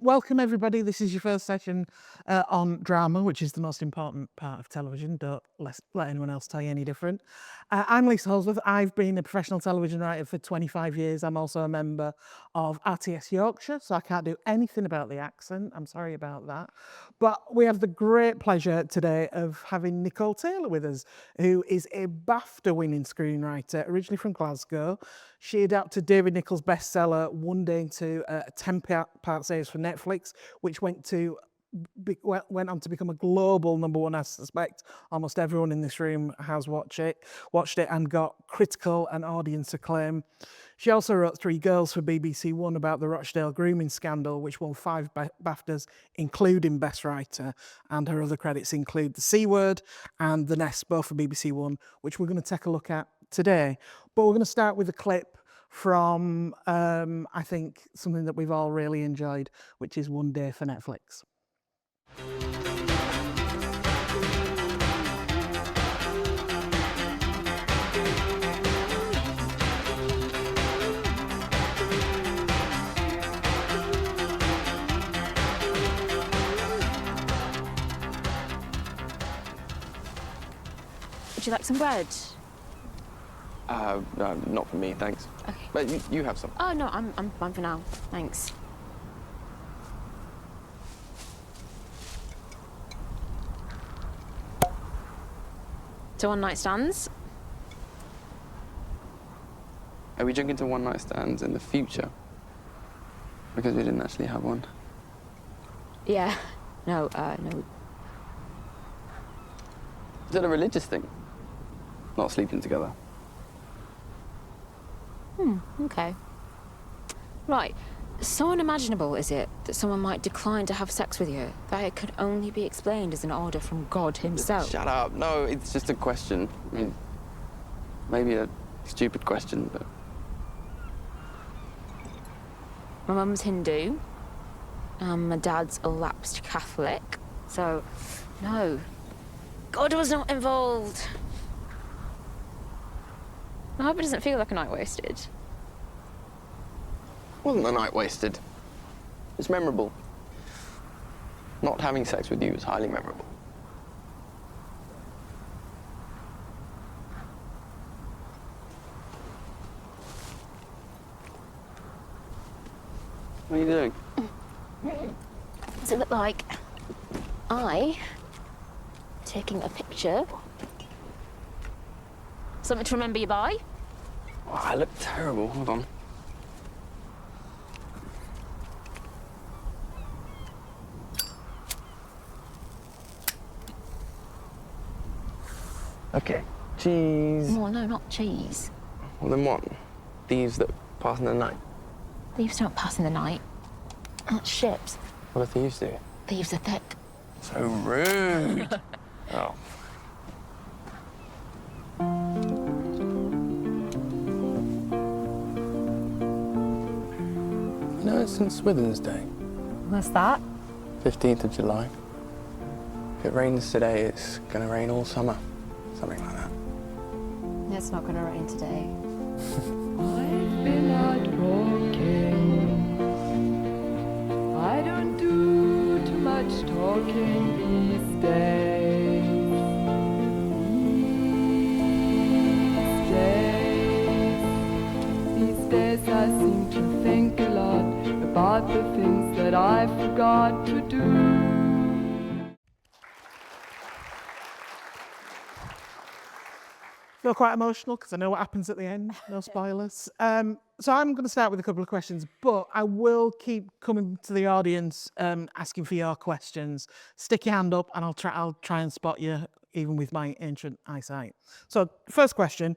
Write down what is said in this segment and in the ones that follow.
welcome everybody. This is your first session on drama, which is the most important part of television. Don't let anyone else tell you any different. I'm Lisa Holdsworth. I've been a professional television writer for 25 years. I'm also a member of RTS Yorkshire, so I can't do anything about the accent. I'm sorry about that. But we have the great pleasure today of having Nicole Taylor with us, who is a BAFTA-winning screenwriter, originally from Glasgow. She adapted David Nicholls' bestseller One Day into a 10-part series for Netflix, which went on to become a global #1. I suspect almost everyone in this room has watched it and got critical and audience acclaim. She also wrote Three Girls for BBC One about the Rochdale grooming scandal, which won 5 BAFTAs, including Best Writer, and her other credits include The C Word and The Nest, both for BBC One, which we're going to take a look at today. But we're going to start with a clip from, I think, something that we've all really enjoyed, which is One Day for Netflix. Would you like some bread? No, not for me, thanks. Okay. But you have some. Oh no, I'm fine for now. Thanks. So one-night stands? Are we drinking to one-night stands in the future? Because we didn't actually have one. Yeah. No, no. Is it a religious thing? Not sleeping together. Okay. Right. So unimaginable is it that someone might decline to have sex with you that it could only be explained as an order from God himself? Shut up. No, it's just a question. I mean, maybe a stupid question, but... My mum's Hindu. My dad's a lapsed Catholic. So, no. God was not involved. I hope it doesn't feel like a night wasted. Wasn't a night wasted. It's memorable. Not having sex with you is highly memorable. What are you doing? Does it look like taking a picture? Something to remember you by? Oh, I look terrible. Hold on. Okay. Cheese. Oh, no, not cheese. Well, then what? Thieves that pass in the night. Thieves don't pass in the night. That's ships. What do thieves do? Thieves are thick. So rude. Oh. You know, it's St. Swithin's Day. What's that? 15th of July. If it rains today, it's gonna rain all summer. Something like that. It's not gonna rain today. I've been out walking. I don't do too much talking these days. These days I seem to think a lot about the things that I forgot to do. Feel quite emotional because I know what happens at the end. No spoilers. So I'm going to start with a couple of questions, but I will keep coming to the audience, asking for your questions. Stick your hand up, and I'll try and spot you, even with my ancient eyesight. So first question: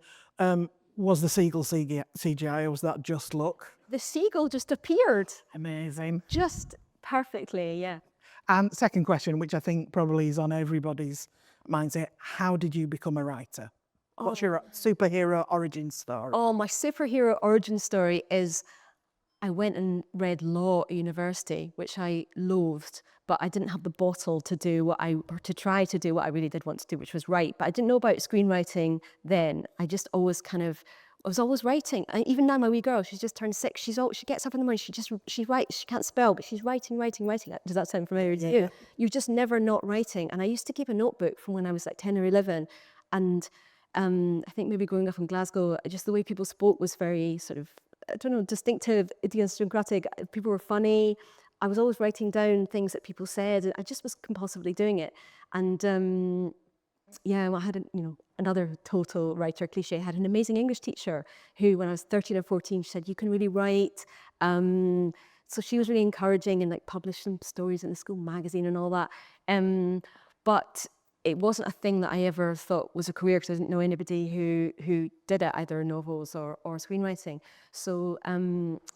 was the seagull CGI, or was that just luck? The seagull just appeared. Amazing. Just perfectly, yeah. And second question, which I think probably is on everybody's mindset: how did you become a writer? What's your superhero origin story? Oh, my superhero origin story is I went and read law at university, which I loathed, but I didn't have the bottle to try to do what I really did want to do, which was write. But I didn't know about screenwriting then. I just always kind of was always writing. And even now, my wee girl, she's just turned 6. She gets up in the morning. She writes. She can't spell, but she's writing. Does that sound familiar to you? You're just never not writing. And I used to keep a notebook from when I was like 10 or 11, and I think maybe growing up in Glasgow, just the way people spoke was very sort of, I don't know, distinctive, idiosyncratic. People were funny. I was always writing down things that people said, and I just was compulsively doing it. And well, I had another total writer cliche. I had an amazing English teacher who, when I was 13 or 14, she said, "You can really write." So she was really encouraging and like published some stories in the school magazine and all that. But it wasn't a thing that I ever thought was a career, because I didn't know anybody who did it, either novels or screenwriting. So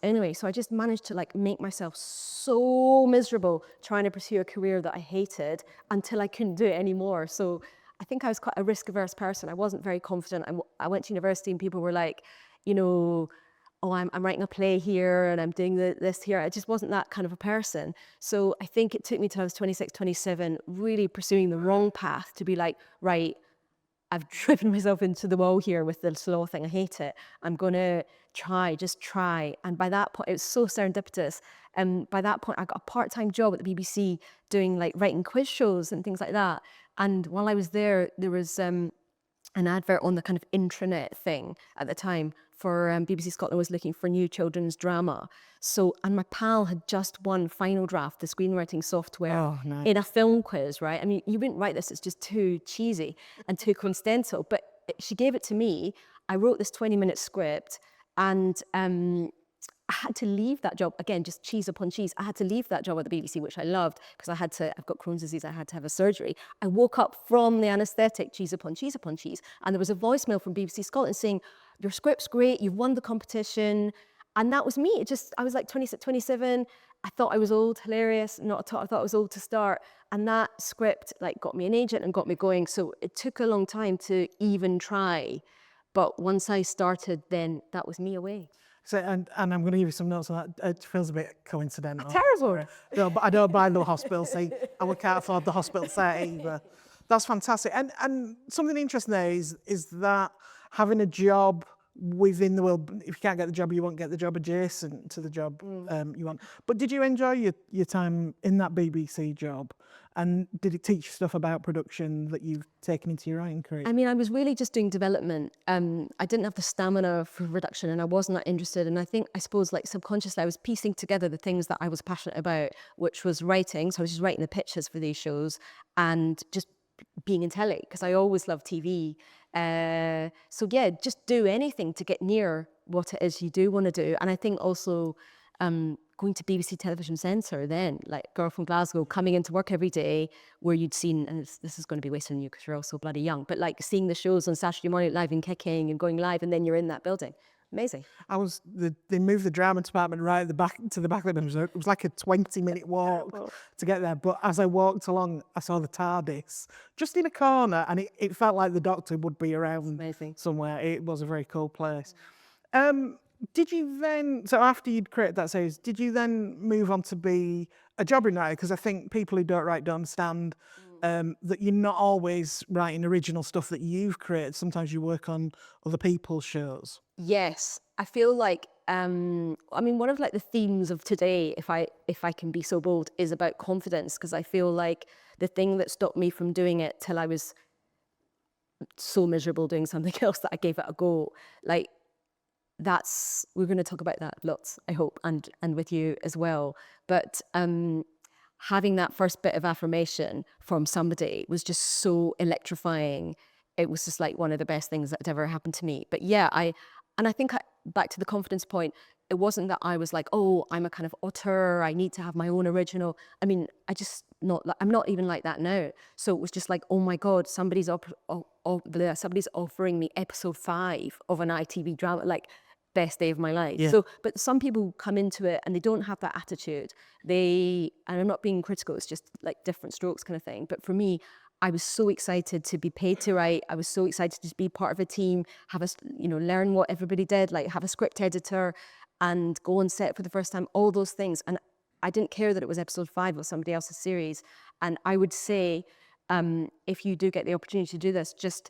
anyway, so I just managed to like make myself so miserable trying to pursue a career that I hated until I couldn't do it anymore. So I think I was quite a risk-averse person. I wasn't very confident. I went to university and people were like, oh, I'm writing a play here and I'm doing this here. I just wasn't that kind of a person. So I think it took me till I was 26, 27, really pursuing the wrong path to be like, right, I've driven myself into the wall here with this law thing. I hate it. I'm going to just try. And by that point, it was so serendipitous. And by that point, I got a part-time job at the BBC doing like writing quiz shows and things like that. And while I was there was an advert on the kind of intranet thing at the time for BBC Scotland was looking for new children's drama. So, and my pal had just won Final Draft, the screenwriting software, in a film quiz, right? I mean, you wouldn't write this, it's just too cheesy and too coincidental, but she gave it to me. I wrote this 20-minute script, and I had to leave that job, again, just cheese upon cheese. I had to leave that job at the BBC, which I loved, because I've got Crohn's disease, I had to have a surgery. I woke up from the anaesthetic, cheese upon cheese upon cheese, and there was a voicemail from BBC Scotland saying, your script's great, you've won the competition. And that was me. I was like 26, 27. I thought I was old, hilarious, not at all. I thought I was old to start. And that script like got me an agent and got me going. So it took a long time to even try. But once I started, then that was me away. So, and I'm going to give you some notes on that. It feels a bit coincidental. Terrible. No, but I don't mind the hospital seat. I can't afford the hospital set either. That's fantastic. And something interesting there is that having a job within the world, if you can't get the job, you won't get the job adjacent to the job you want. But did you enjoy your time in that BBC job? And did it teach you stuff about production that you've taken into your writing career? I mean, I was really just doing development. I didn't have the stamina for production, and I wasn't that interested. And I suppose like subconsciously, I was piecing together the things that I was passionate about, which was writing. So I was just writing the pitches for these shows and just being in telly, because I always loved TV. So yeah, just do anything to get near what it is you do want to do. And I think also going to BBC Television Centre then, like girl from Glasgow, coming into work every day where you'd seen, and this is going to be wasting you because you're all so bloody young, but like seeing the shows on Saturday morning live and kicking and going live, and then you're in that building. Amazing. They moved the drama department right at the back to the back of the building. It was like a 20-minute walk to get there. But as I walked along, I saw the TARDIS just in a corner, and it felt like the Doctor would be around somewhere. It was a very cool place. Did you then, so after you'd created that series, did you then move on to be a job writer? Because I think people who don't write don't understand that you're not always writing original stuff that you've created. Sometimes you work on other people's shows. Yes, I feel like, I mean, one of like the themes of today, if I can be so bold, is about confidence, because I feel like the thing that stopped me from doing it till I was so miserable doing something else that I gave it a go, like, we're going to talk about that lots, I hope, and with you as well. But having that first bit of affirmation from somebody was just so electrifying. It was just like one of the best things that had ever happened to me. But yeah, I think back to the confidence point, it wasn't that I was like, oh, I'm a kind of auteur, I need to have my own original. I mean, I'm not even like that now. So it was just like, oh my God, somebody's offering me episode 5 of an ITV drama, like best day of my life. Yeah. So, but some people come into it and they don't have that attitude. And I'm not being critical, it's just like different strokes kind of thing. But for me, I was so excited to be paid to write. I was so excited to be part of a team, learn what everybody did, like have a script editor and go on set for the first time, all those things. And I didn't care that it was episode 5 of somebody else's series. And I would say, if you do get the opportunity to do this, just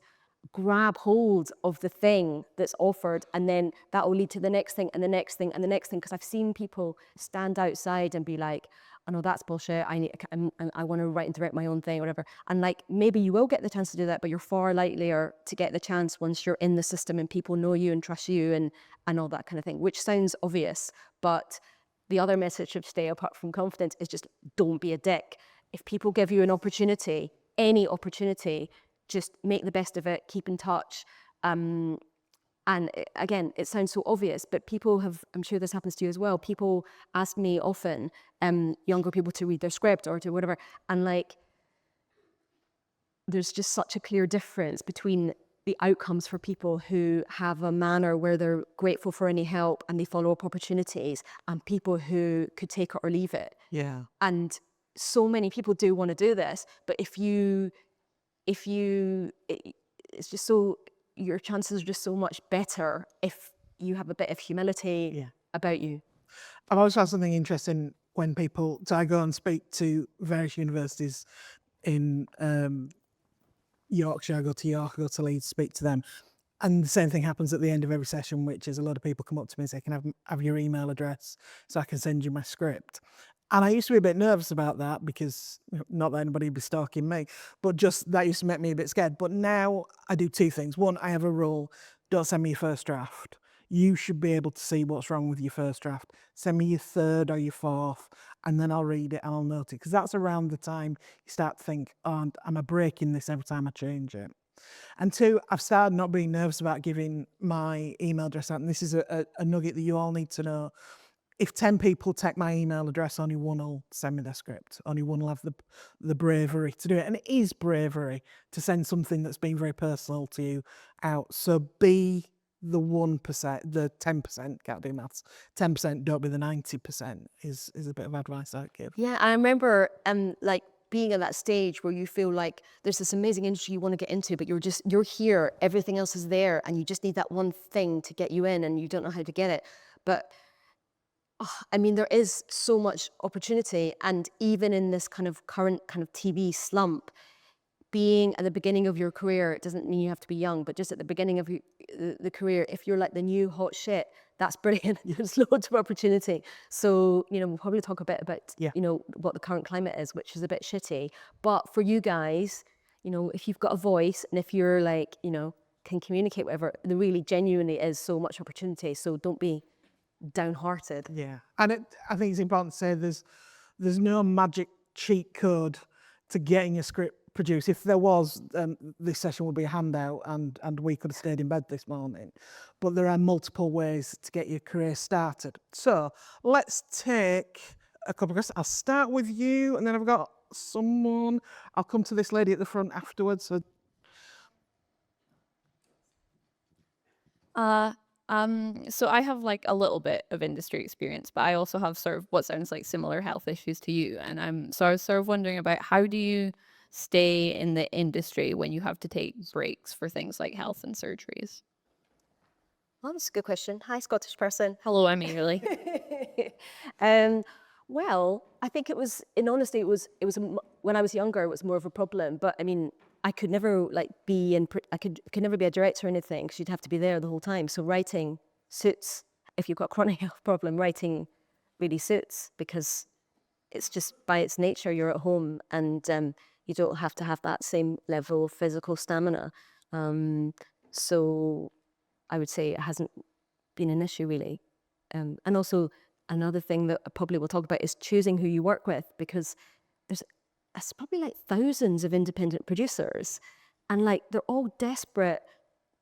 grab hold of the thing that's offered, and then that will lead to the next thing and the next thing and the next thing. Because I've seen people stand outside and be like, "I know that's bullshit. I want to write and direct my own thing," or whatever. And like, maybe you will get the chance to do that, but you're far likelier to get the chance once you're in the system and people know you and trust you and all that kind of thing. Which sounds obvious, but the other message of Stay Apart from Confidence is just don't be a dick. If people give you an opportunity, any opportunity, just make the best of it, keep in touch. Again, it sounds so obvious, but people have, I'm sure this happens to you as well, people ask me often, younger people, to read their script or to whatever, and like, there's just such a clear difference between the outcomes for people who have a manner where they're grateful for any help and they follow up opportunities, and people who could take it or leave it. Yeah. And so many people do want to do this, but it's just so, your chances are just so much better if you have a bit of humility about you. I've always found something interesting when people, so I go and speak to various universities in Yorkshire, I go to York, I go to Leeds, speak to them. And the same thing happens at the end of every session, which is a lot of people come up to me and say, "Can I have your email address so I can send you my script?" And I used to be a bit nervous about that because, not that anybody would be stalking me, but just that used to make me a bit scared. But now I do two things. One, I have a rule: don't send me your first draft. You should be able to see what's wrong with your first draft. Send me your third or your fourth, and then I'll read it and I'll note it. Because that's around the time you start to think, "Oh, am I breaking this every time I change it?" And two, I've started not being nervous about giving my email address out. And this is a nugget that you all need to know. If 10 people take my email address, only one will send me their script. Only one will have the bravery to do it. And it is bravery to send something that's been very personal to you out. So be the 1%, the 10%, can't do maths, 10%, don't be the 90%, is a bit of advice I'd give. Yeah, I remember like being at that stage where you feel like there's this amazing industry you want to get into, but you're here, everything else is there, and you just need that one thing to get you in and you don't know how to get it. But I mean, there is so much opportunity, and even in this kind of current kind of TV slump, being at the beginning of your career, it doesn't mean you have to be young, but just at the beginning of the career, if you're like the new hot shit, that's brilliant. There's loads of opportunity. So, we'll probably talk a bit about, what the current climate is, which is a bit shitty. But for you guys, if you've got a voice and if you're like, can communicate whatever, there really genuinely is so much opportunity. So don't be downhearted. Yeah, and I think it's important to say there's no magic cheat code to getting a script produced. If there was, this session would be a handout and we could have stayed in bed this morning. But there are multiple ways to get your career started. So let's take a couple of questions. I'll start with you, and then I've got someone. I'll come to this lady at the front afterwards. So So I have like a little bit of industry experience, but I also have sort of what sounds like similar health issues to you. And I was sort of wondering about, how do you stay in the industry when you have to take breaks for things like health and surgeries? Well, that's a good question. Hi, Scottish person. Hello, I'm Ailey. Well, I think it was, in honesty, it was when I was younger, it was more of a problem. But I mean, I could never I could never be a director or anything, because you'd have to be there the whole time. So writing suits. If you've got a chronic health problem, writing really suits, because it's just by its nature, you're at home and you don't have to have that same level of physical stamina. So I would say it hasn't been an issue really. And also another thing that I probably will talk about is choosing who you work with, because there's probably like thousands of independent producers, and like they're all desperate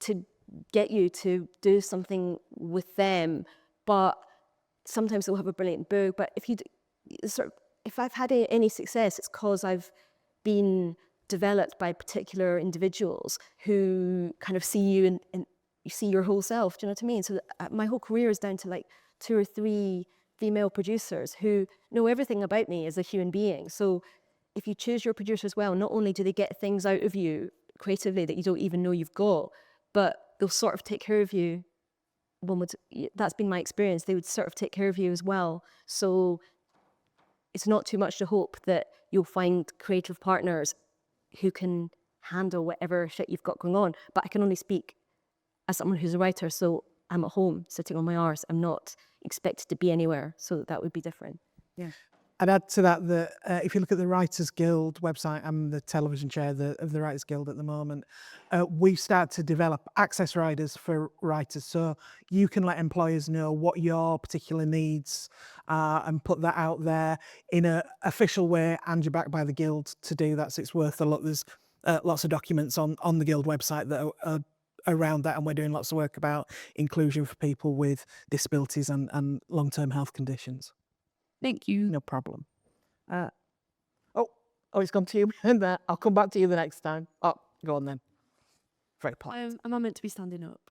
to get you to do something with them. But sometimes they'll have a brilliant book. But if I've had any success, it's because I've been developed by particular individuals who kind of see you and you see your whole self. Do you know what I mean? So my whole career is down to like 2 or 3 female producers who know everything about me as a human being. So if you choose your producers well, not only do they get things out of you creatively that you don't even know you've got, but they'll sort of take care of you. That's been my experience. They would sort of take care of you as well. So it's not too much to hope that you'll find creative partners who can handle whatever shit you've got going on. But I can only speak as someone who's a writer, so I'm at home sitting on my arse. I'm not expected to be anywhere, so that would be different. Yeah. I'd add to that that if you look at the Writers Guild website, I'm the television chair of the Writers Guild at the moment, we start to develop access riders for writers. So you can let employers know what your particular needs are and put that out there in an official way, and you're backed by the Guild to do that. So it's worth a lot. There's lots of documents on the Guild website that are around that, and we're doing lots of work about inclusion for people with disabilities and long-term health conditions. Thank you. No problem. It's gone to you. And I'll come back to you the next time. Oh, go on then. Very polite. Am I meant to be standing up?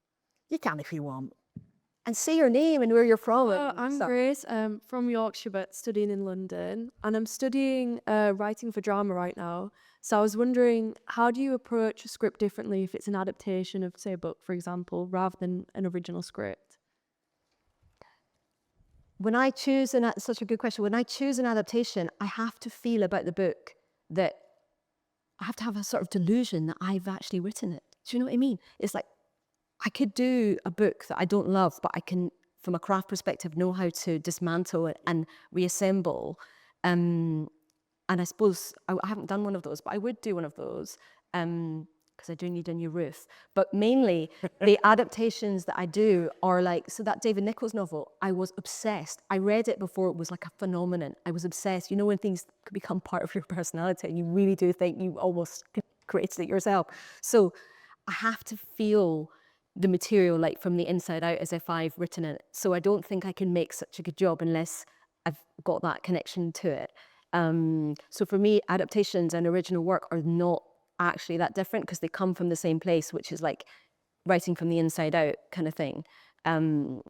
You can if you want. And say your name and where you're from. I'm Grace, from Yorkshire, but studying in London. And I'm studying writing for drama right now. So I was wondering, how do you approach a script differently if it's an adaptation of, say, a book, for example, rather than an original script? When I choose, such a good question, when I choose an adaptation, I have to feel about the book that I have to have a sort of delusion that I've actually written it. Do you know what I mean? It's like, I could do a book that I don't love, but I can, from a craft perspective, know how to dismantle it and reassemble. And I suppose I haven't done one of those, but I would do one of those. Because I do need a new roof. But mainly, the adaptations that I do are like, so that David Nicholls novel, I was obsessed. I read it before it was like a phenomenon. I was obsessed. You know when things could become part of your personality and you really do think you almost created it yourself. So I have to feel the material like from the inside out as if I've written it. So I don't think I can make such a good job unless I've got that connection to it. So for me, adaptations and original work are not actually that different because they come from the same place, which is like writing from the inside out kind of thing. And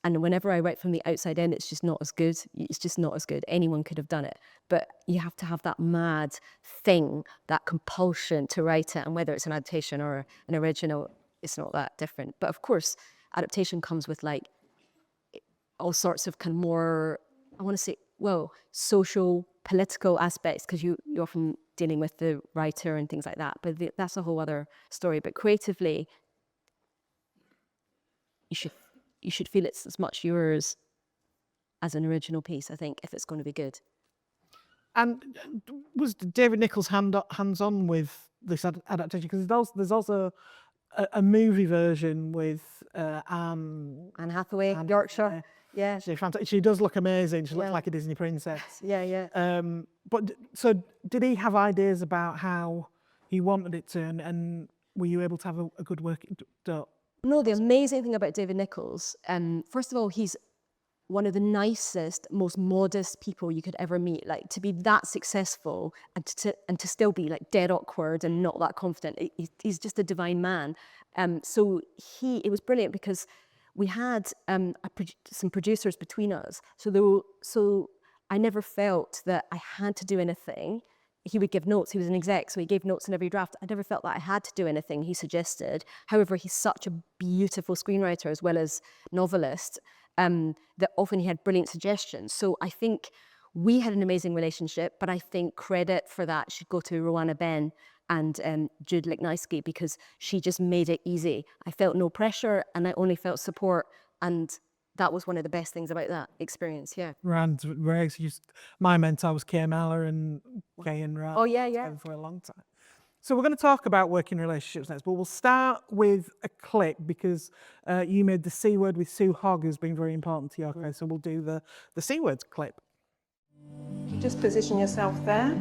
whenever I write from the outside in, it's just not as good. It's just not as good. Anyone could have done it. But you have to have that mad thing, that compulsion to write it. And whether it's an adaptation or an original, it's not that different. But of course, adaptation comes with like all sorts of kind of more, I want to say, well, social, political aspects, because you're often dealing with the writer and things like that. But that's a whole other story. But creatively, you should feel it's as much yours as an original piece, I think, if it's going to be good. And was David Nicholls hands-on with this adaptation? Because there's also a movie version with Anne Hathaway, Yorkshire. Yeah. She does look amazing. She looks like a Disney princess. Yeah. But so did he have ideas about how he wanted it to, and were you able to have a good working? No, the amazing thing about David Nicholls, first of all, he's one of the nicest, most modest people you could ever meet. Like, to be that successful and to still be like dead awkward and not that confident, he's just a divine man. So it was brilliant because we had some producers between us. So I never felt that I had to do anything. He would give notes. He was an exec, so he gave notes in every draft. I never felt that I had to do anything he suggested. However, he's such a beautiful screenwriter as well as novelist that often he had brilliant suggestions. So I think we had an amazing relationship, but I think credit for that should go to Rowana Ben and Jude Lickniski, because she just made it easy. I felt no pressure and I only felt support, and that was one of the best things about that experience. Yeah. My mentor was Kay Mallor and Kay and Rad. Oh yeah. For a long time. So we're going to talk about working relationships next, but we'll start with a clip because you made the C word with Sue Hogg, who's been very important to your case. So we'll do the C words clip. Just position yourself there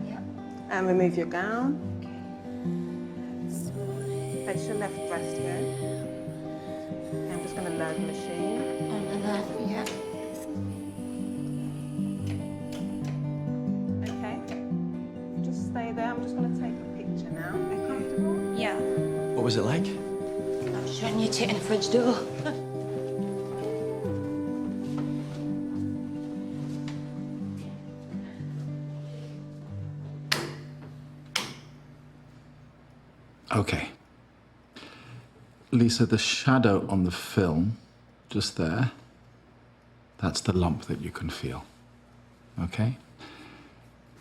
and remove your gown. Place your left breast here. Okay, I'm just going to load the machine. On the left, yeah. Okay, just stay there. I'm just going to take a picture now. Are you comfortable? Yeah. What was it like? I'm showing you to in the fridge door. Okay. Lisa, the shadow on the film, just there, that's the lump that you can feel. Okay?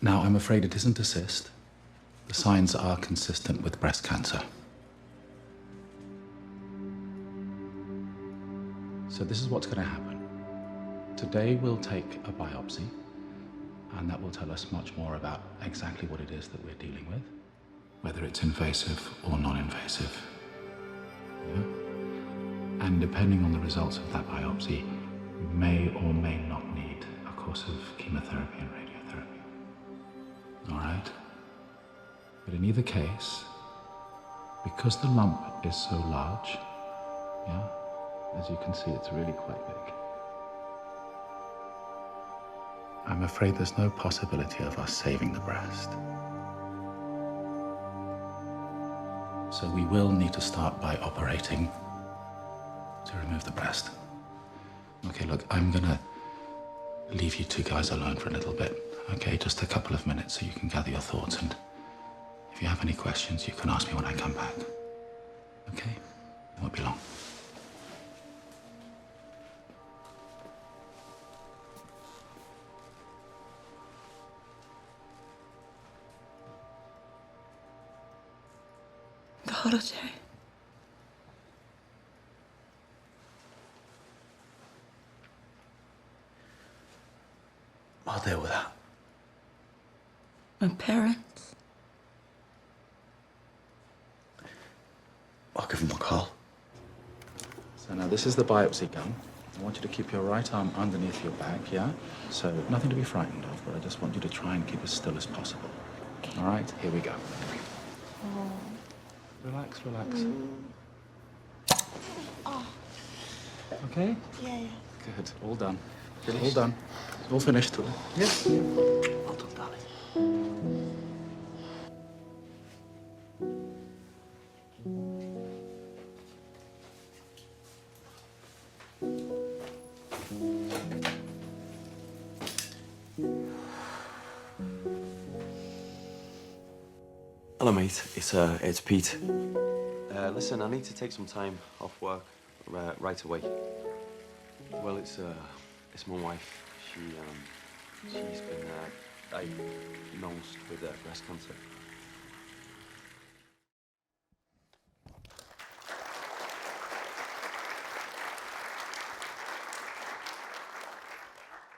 Now, I'm afraid it isn't a cyst. The signs are consistent with breast cancer. So this is what's going to happen. Today we'll take a biopsy, and that will tell us much more about exactly what it is that we're dealing with, whether it's invasive or non-invasive. Yeah? And depending on the results of that biopsy, we may or may not need a course of chemotherapy and radiotherapy. All right? But in either case, because the lump is so large, yeah, as you can see, it's really quite big. I'm afraid there's no possibility of us saving the breast. So we will need to start by operating to remove the breast. Okay, look, I'm gonna leave you two guys alone for a little bit, okay? Just a couple of minutes so you can gather your thoughts, and if you have any questions, you can ask me when I come back. Okay? It won't be long. The holiday. I'll deal with that. My parents. I'll give them a call. So now this is the biopsy gun. I want you to keep your right arm underneath your back, yeah? So nothing to be frightened of, but I just want you to try and keep as still as possible. All right, here we go. Relax, relax. Okay? Yeah. Good, all done. All done. All finished. Yes. Well done, darling. Hello, mate. It's Pete. Listen, I need to take some time off work right away. Well, it's my wife. She's been diagnosed with breast cancer.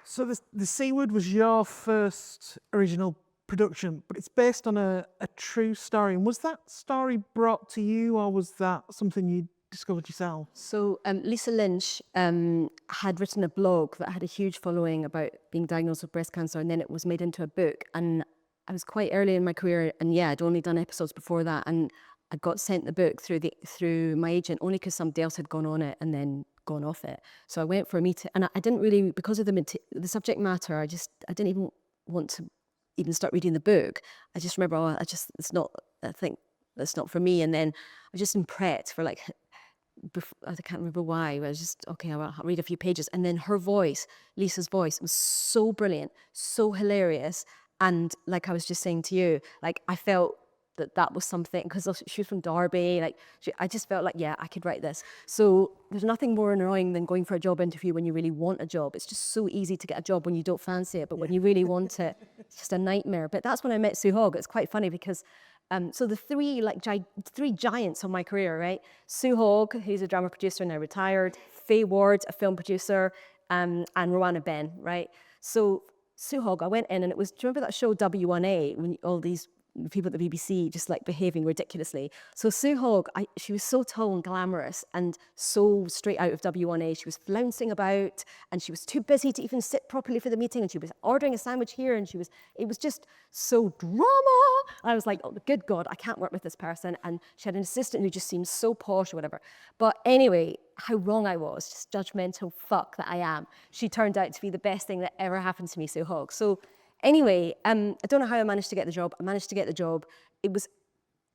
So the C Word was your first original production, but it's based on a true story. And was that story brought to you, or was that something you discovered yourself? So Lisa Lynch had written a blog that had a huge following about being diagnosed with breast cancer, and then it was made into a book. And I was quite early in my career, and yeah, I'd only done episodes before that, and I got sent the book through my agent only because somebody else had gone on it and then gone off it. So I went for a meeting, and I didn't really, because of the subject matter, I didn't even want to even start reading the book. I just remember, I think that's not for me. And then I was just in Pret for like, I can't remember why, but I was just, okay, I'll read a few pages. And then her voice, Lisa's voice, was so brilliant, so hilarious. And like I was just saying to you, like I felt that was something, because she was from Derby, like I just felt like, yeah, I could write this. So there's nothing more annoying than going for a job interview when you really want a job. It's just so easy to get a job when you don't fancy it, but when you really want it, it's just a nightmare. But that's when I met Sue Hogg. It's quite funny because so the three giants of my career, right? Sue Hogg, who's a drama producer now retired, Faye Ward, a film producer, and Rowanna Ben, right? So Sue Hogg, I went in, and it was, do you remember that show W1A, when all these people at the BBC just like behaving ridiculously? So Sue Hogg, she was so tall and glamorous and so straight out of W1A. She was flouncing about, and she was too busy to even sit properly for the meeting, and she was ordering a sandwich here, and it was just so drama. I was like, oh, good God, I can't work with this person. And she had an assistant who just seemed so posh or whatever. But anyway, how wrong I was, just judgmental fuck that I am. She turned out to be the best thing that ever happened to me, Sue Hogg. So anyway, I don't know how I managed to get the job. I managed to get the job. It was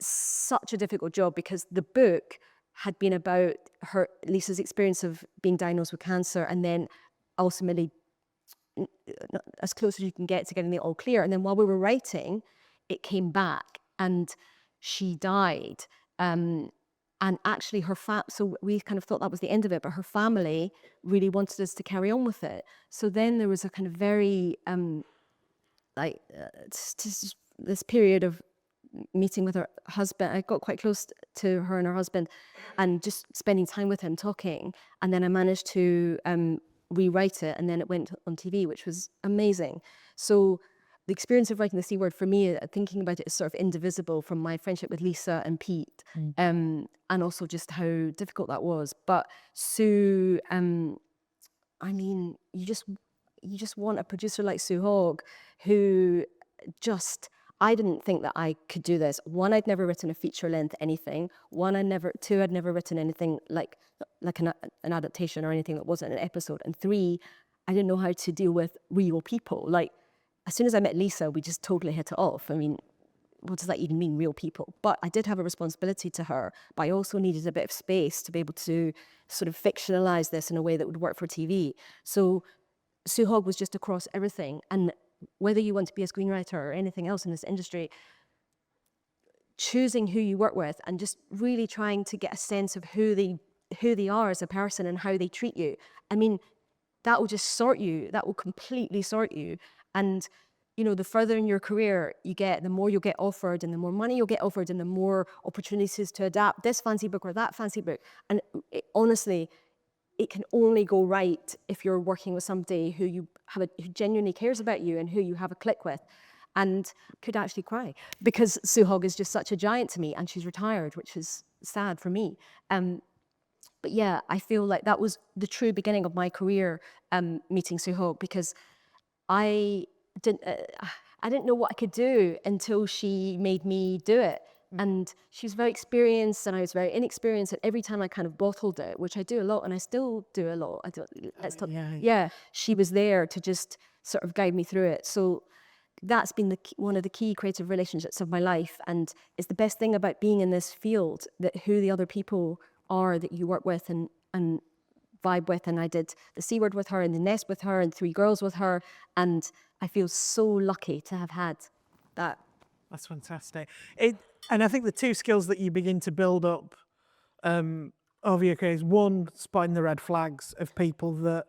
such a difficult job because the book had been about Lisa's experience of being diagnosed with cancer, and then ultimately as close as you can get to getting it all clear. And then while we were writing, it came back and she died. And actually so we kind of thought that was the end of it, but her family really wanted us to carry on with it. So then there was a kind of very, this period of meeting with her husband. I got quite close to her and her husband, and just spending time with him, talking. And then I managed to rewrite it, and then it went on TV, which was amazing. So the experience of writing the C Word for me, thinking about it, is sort of indivisible from my friendship with Lisa and Pete, and also just how difficult that was. But Sue, I mean, you just want a producer like Sue Hogg, who just, I didn't think that I could do this. One, I'd never written a feature-length anything. Two, I'd never written anything like an adaptation or anything that wasn't an episode. And three, I didn't know how to deal with real people. Like, as soon as I met Lisa, we just totally hit it off. I mean, what does that even mean, real people? But I did have a responsibility to her, but I also needed a bit of space to be able to sort of fictionalize this in a way that would work for TV. So Sue Hogg was just across everything. And whether you want to be a screenwriter or anything else in this industry, choosing who you work with and just really trying to get a sense of who they are as a person and how they treat you. I mean, that will just sort you. That will completely sort you. And, you know, the further in your career you get, the more you'll get offered, and the more money you'll get offered, and the more opportunities to adapt this fancy book or that fancy book. And honestly, it can only go right if you're working with somebody who genuinely cares about you and who you have a click with. And could actually cry, because Sue Hogg is just such a giant to me, and she's retired, which is sad for me. But yeah, I feel like that was the true beginning of my career, meeting Sue Hogg, because I didn't know what I could do until she made me do it. And she was very experienced, and I was very inexperienced. And every time I kind of bottled it, which I do a lot, and I still do a lot. Yeah, she was there to just sort of guide me through it. So that's been one of the key creative relationships of my life, and it's the best thing about being in this field, that who the other people are that you work with and vibe with. And I did the C Word with her, and the Nest with her, and 3 Girls with her, and I feel so lucky to have had that. That's fantastic. And I think the two skills that you begin to build up over your career is, one, spotting the red flags of people that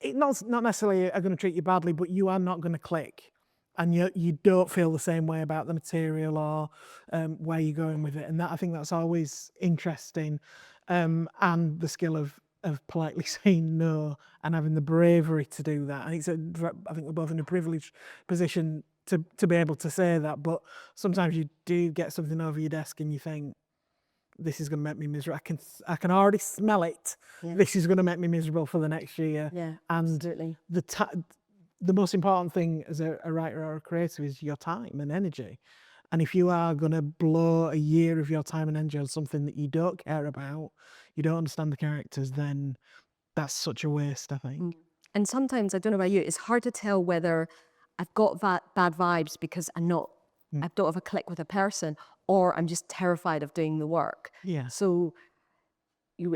not necessarily are going to treat you badly, but you are not going to click, and you don't feel the same way about the material or where you're going with it. And that, I think that's always interesting, and the skill of politely saying no and having the bravery to do that. And I think we're both in a privileged position to be able to say that, but sometimes you do get something over your desk and you think, this is going to make me miserable. I can already smell it. Yeah. This is going to make me miserable for the next year. Yeah, and absolutely. The most important thing as a writer or a creator is your time and energy. And if you are going to blow a year of your time and energy on something that you don't care about, you don't understand the characters, then that's such a waste, I think. And sometimes, I don't know about you, it's hard to tell whether I've got bad vibes because I don't have a click with a person, or I'm just terrified of doing the work. Yeah. So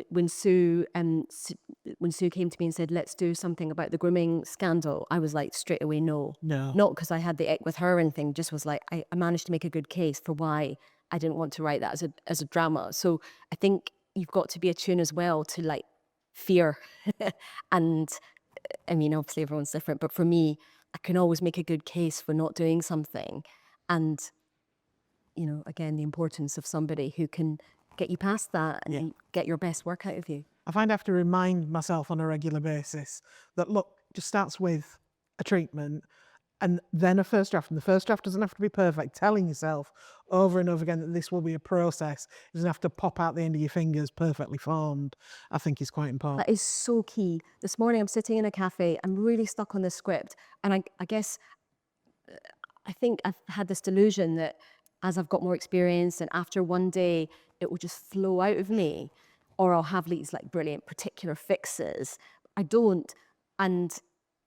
when Sue came to me and said, let's do something about the grooming scandal, I was like, straight away, no. Not because I had the ick with her or anything, just was like, I managed to make a good case for why I didn't want to write that as a drama. So I think you've got to be attuned as well to like fear. And I mean, obviously everyone's different, but for me, I can always make a good case for not doing something. And, you know, again, the importance of somebody who can get you past that and get your best work out of you. I find I have to remind myself on a regular basis that, look, it just starts with a treatment and then a first draft. And the first draft doesn't have to be perfect. Telling yourself over and over again that this will be a process, it doesn't have to pop out the end of your fingers perfectly formed, I think is quite important. That is so key. This morning I'm sitting in a cafe, I'm really stuck on this script. And I guess, I think I've had this delusion that as I've got more experience and after one day, it will just flow out of me, or I'll have these like brilliant particular fixes. I don't. And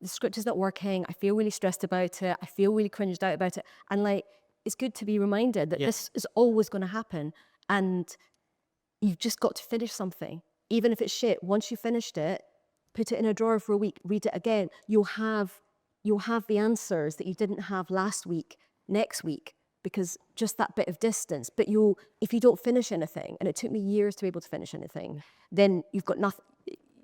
the script is not working. I feel really stressed about it. I feel really cringed out about it. And like, it's good to be reminded that this is always going to happen. And you've just got to finish something. Even if it's shit, once you've finished it, put it in a drawer for a week, read it again. You'll have the answers that you didn't have last week, next week, because just that bit of distance. But if you don't finish anything, and it took me years to be able to finish anything, then you've got nothing.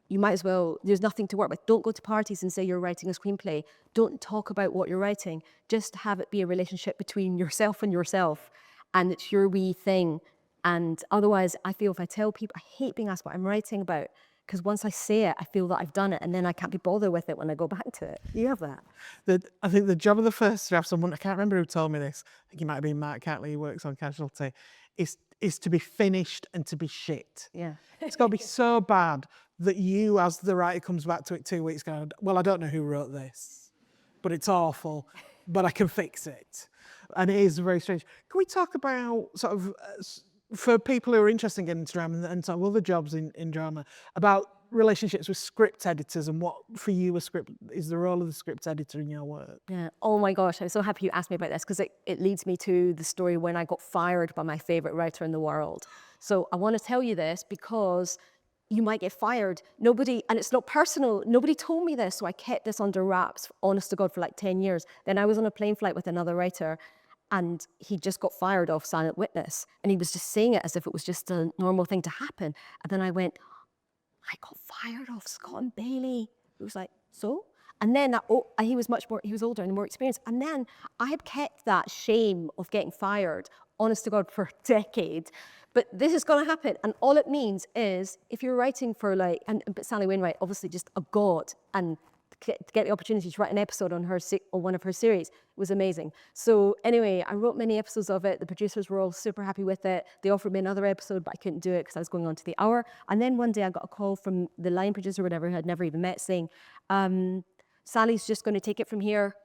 You might as well, there's nothing to work with. Don't go to parties and say you're writing a screenplay. Don't talk about what you're writing. Just have it be a relationship between yourself and yourself. and it's your wee thing. And otherwise, I feel if I tell people, I hate being asked what I'm writing about, because once I say it, I feel that I've done it, and then I can't be bothered with it when I go back to it. You have that? I think the job of the first draft, someone, I can't remember who told me this, I think it might have been Mark Catley, who works on Casualty, is to be finished and to be shit. Yeah. It's got to be so bad that you, as the writer, comes back to it 2 weeks going, well, I don't know who wrote this, but it's awful, but I can fix it. And it is very strange. Can we talk about sort of, for people who are interested in getting into drama and some other jobs in drama, about relationships with script editors and what, for you, is the role of the script editor in your work? Yeah. Oh my gosh, I'm so happy you asked me about this, because it leads me to the story when I got fired by my favorite writer in the world. So I want to tell you this because you might get fired. Nobody, and it's not personal, nobody told me this, so I kept this under wraps, honest to God, for like 10 years. Then I was on a plane flight with another writer, and he just got fired off Silent Witness, and he was just saying it as if it was just a normal thing to happen. And then I went, I got fired off Scott and Bailey. It was like, so? And then he was older and more experienced. And then I had kept that shame of getting fired, honest to God, for a decade. But this is going to happen. And all it means is if you're writing for but Sally Wainwright, obviously just a god, and to get the opportunity to write an episode on one of her series was amazing. So anyway, I wrote many episodes of it. The producers were all super happy with it. They offered me another episode, but I couldn't do it because I was going on to the hour. And then one day I got a call from the line producer or whatever, who I'd never even met, saying, Sally's just going to take it from here,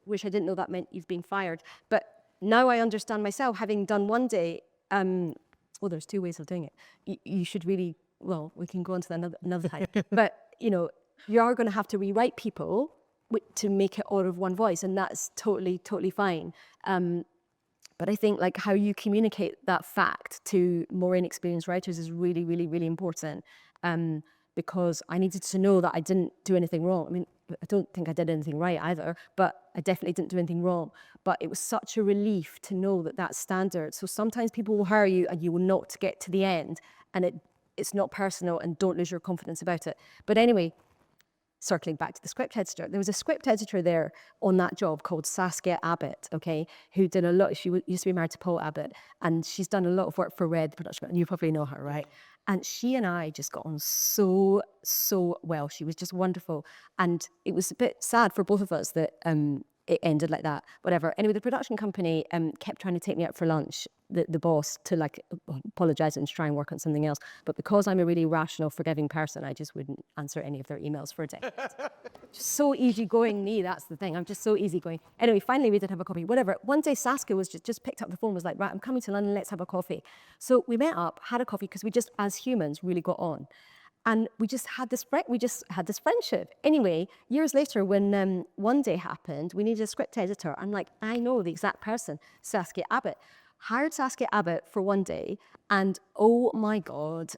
which I didn't know that meant you've been fired. But now I understand myself, having done one day, well, there's two ways of doing it. You should really, well, we can go on to another time. But, you are going to have to rewrite people to make it all of one voice, and that's totally, totally fine. But I think how you communicate that fact to more inexperienced writers is really, really, really important, because I needed to know that I didn't do anything wrong. I mean, I don't think I did anything right either, but I definitely didn't do anything wrong. But it was such a relief to know that that's standard. So sometimes people will hire you and you will not get to the end, and it's not personal, and don't lose your confidence about it. But anyway, circling back to the script editor, there was a script editor there on that job called Saskia Abbott, okay, who did a lot. She used to be married to Paul Abbott, and she's done a lot of work for Red, the production, and you probably know her, right? And she and I just got on so, so well. She was just wonderful. And it was a bit sad for both of us that it ended like that, whatever. Anyway, the production company kept trying to take me out for lunch, the boss, to apologize and try and work on something else. But because I'm a really rational, forgiving person, I just wouldn't answer any of their emails for a day. Just so easygoing me, that's the thing. I'm just so easygoing. Anyway, finally we did have a coffee, whatever. One day Saskia was just picked up the phone, was like, right, I'm coming to London, let's have a coffee. So we met up, had a coffee, because we just, as humans, really got on. And we just had this friendship. Anyway, years later, when One Day happened, we needed a script editor. I'm like, I know the exact person, Saskia Abbott. Hired Saskia Abbott for One Day, and oh my God,